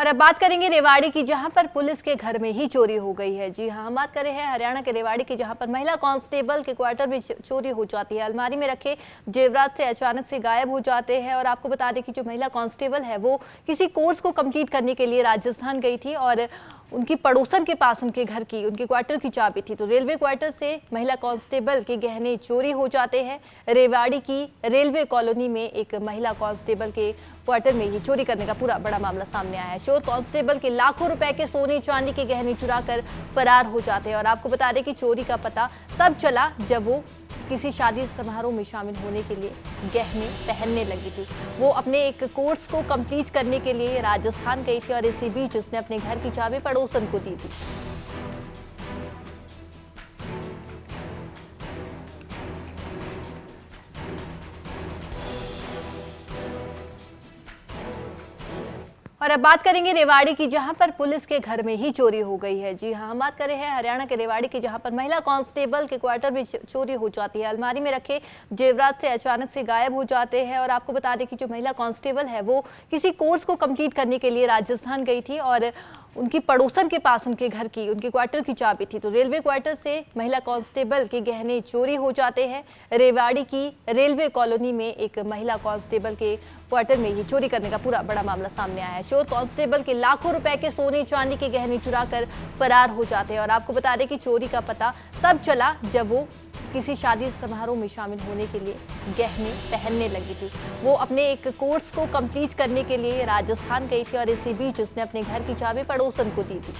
और अब बात करेंगे रेवाड़ी की, जहां पर पुलिस के घर में ही चोरी हो गई है। जी हां, हम बात कर रहे हैं हरियाणा के रेवाड़ी की, जहां पर महिला कांस्टेबल के क्वार्टर में चोरी हो जाती है। अलमारी में रखे जेवरात से अचानक से गायब हो जाते हैं। और आपको बता दें कि जो महिला कांस्टेबल है वो किसी कोर्स को कंप्लीट करने के लिए राजस्थान गई थी और उनकी पड़ोसन के पास उनके घर की, उनके क्वार्टर की चाबी थी। तो रेलवे क्वार्टर से महिला कांस्टेबल के गहने चोरी हो जाते हैं। रेवाड़ी की रेलवे कॉलोनी में एक महिला कांस्टेबल के क्वार्टर में ही चोरी करने का पूरा बड़ा मामला सामने आया है। चोर कांस्टेबल के लाखों रुपए के सोने चांदी के गहने चुरा कर फरार हो जाते हैं। और आपको बता दें कि चोरी का पता तब चला जब वो किसी शादी समारोह में शामिल होने के लिए गहने पहनने लगी थी। वो अपने एक कोर्स को कंप्लीट करने के लिए राजस्थान गई थी और इसी बीच उसने अपने घर की चाबी पड़ोसन को दी थी। और अब बात करेंगे रेवाड़ी की, जहां पर पुलिस के घर में ही चोरी हो गई है। जी हां, हम बात कर रहे हैं हरियाणा के रेवाड़ी की, जहां पर महिला कांस्टेबल के क्वार्टर में चोरी हो जाती है। अलमारी में रखे जेवरात से अचानक से गायब हो जाते हैं। और आपको बता दें कि जो महिला कांस्टेबल है वो किसी कोर्स को कंप्लीट करने के लिए राजस्थान गई थी और उनकी पड़ोसन के पास उनके घर की, उनके क्वार्टर की चाबी थी। तो रेलवे क्वार्टर से महिला कांस्टेबल के गहने चोरी हो जाते हैं। रेवाड़ी की रेलवे कॉलोनी में एक महिला कांस्टेबल के क्वार्टर में ही चोरी करने का पूरा बड़ा मामला सामने आया है। चोर कांस्टेबल के लाखों रुपए के सोने चांदी के गहने चुरा कर फरार हो जाते हैं। और आपको बता दें कि चोरी का पता तब चला जब वो किसी शादी समारोह में शामिल होने के लिए गहने पहनने लगी थी। वो अपने एक कोर्स को कंप्लीट करने के लिए राजस्थान गई थी और इसी बीच उसने अपने घर की चाबी पड़ोसन को दी थी।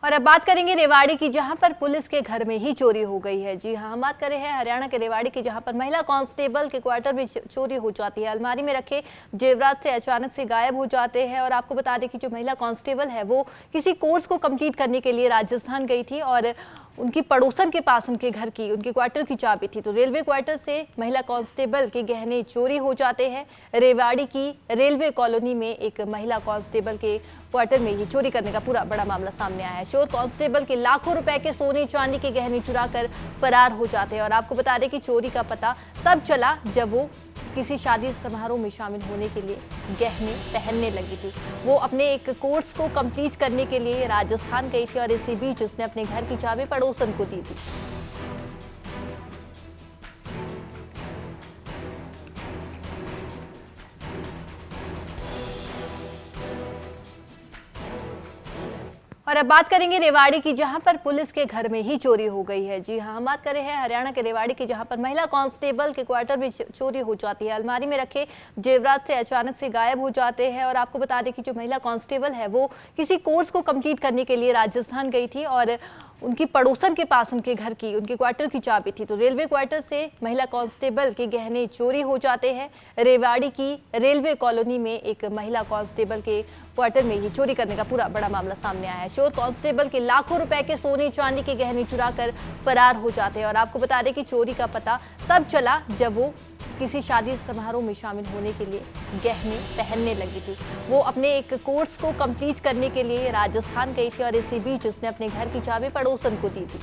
और अब बात करेंगे रेवाड़ी की, जहां पर पुलिस के घर में ही चोरी हो गई है। जी हां, हम बात कर रहे हैं हरियाणा के रेवाड़ी की, जहां पर महिला कांस्टेबल के क्वार्टर में चोरी हो जाती है। अलमारी में रखे जेवरात से अचानक से गायब हो जाते हैं। और आपको बता दें कि जो महिला कांस्टेबल है वो किसी कोर्स को कंप्लीट करने के लिए राजस्थान गई थी और उनकी पड़ोसन के पास उनके घर की, उनके क्वार्टर की चाबी थी। तो रेलवे क्वार्टर से महिला कांस्टेबल के गहने चोरी हो जाते हैं। रेवाड़ी की रेलवे कॉलोनी में एक महिला कांस्टेबल के क्वार्टर में ही चोरी करने का पूरा बड़ा मामला सामने आया है। चोर कांस्टेबल के लाखों रुपए के सोने चांदी के गहने चुरा कर फरार हो जाते हैं। और आपको बता दें कि चोरी का पता तब चला जब वो किसी शादी समारोह में शामिल होने के लिए गहने पहनने लगी थी। वो अपने एक कोर्स को कंप्लीट करने के लिए राजस्थान गई थी और इसी बीच उसने अपने घर की चाबी पड़ोसन को दी थी। और अब बात करेंगे रेवाड़ी की, जहां पर पुलिस के घर में ही चोरी हो गई है। जी हां, हम बात कर रहे हैं हरियाणा के रेवाड़ी की, जहां पर महिला कांस्टेबल के क्वार्टर में चोरी हो जाती है। अलमारी में रखे जेवरात से अचानक से गायब हो जाते हैं। और आपको बता दें कि जो महिला कांस्टेबल है वो किसी कोर्स को कंप्लीट करने के लिए राजस्थान गई थी और उनकी पड़ोसन के पास उनके घर की, उनके क्वार्टर की चाबी थी। तो रेलवे क्वार्टर से महिला कांस्टेबल के गहने चोरी हो जाते हैं। रेवाड़ी की रेलवे कॉलोनी में एक महिला कांस्टेबल के क्वार्टर में ही चोरी करने का पूरा बड़ा मामला सामने आया है। चोर कांस्टेबल के लाखों रुपए के सोने चांदी के गहने चुरा कर फरार हो जाते हैं। और आपको बता दें कि चोरी का पता तब चला जब वो किसी शादी समारोह में शामिल होने के लिए गहने पहनने लगी थी। वो अपने एक कोर्स को कंप्लीट करने के लिए राजस्थान गई थी और इसी बीच उसने अपने घर की चाबी पड़ोसन को दी थी।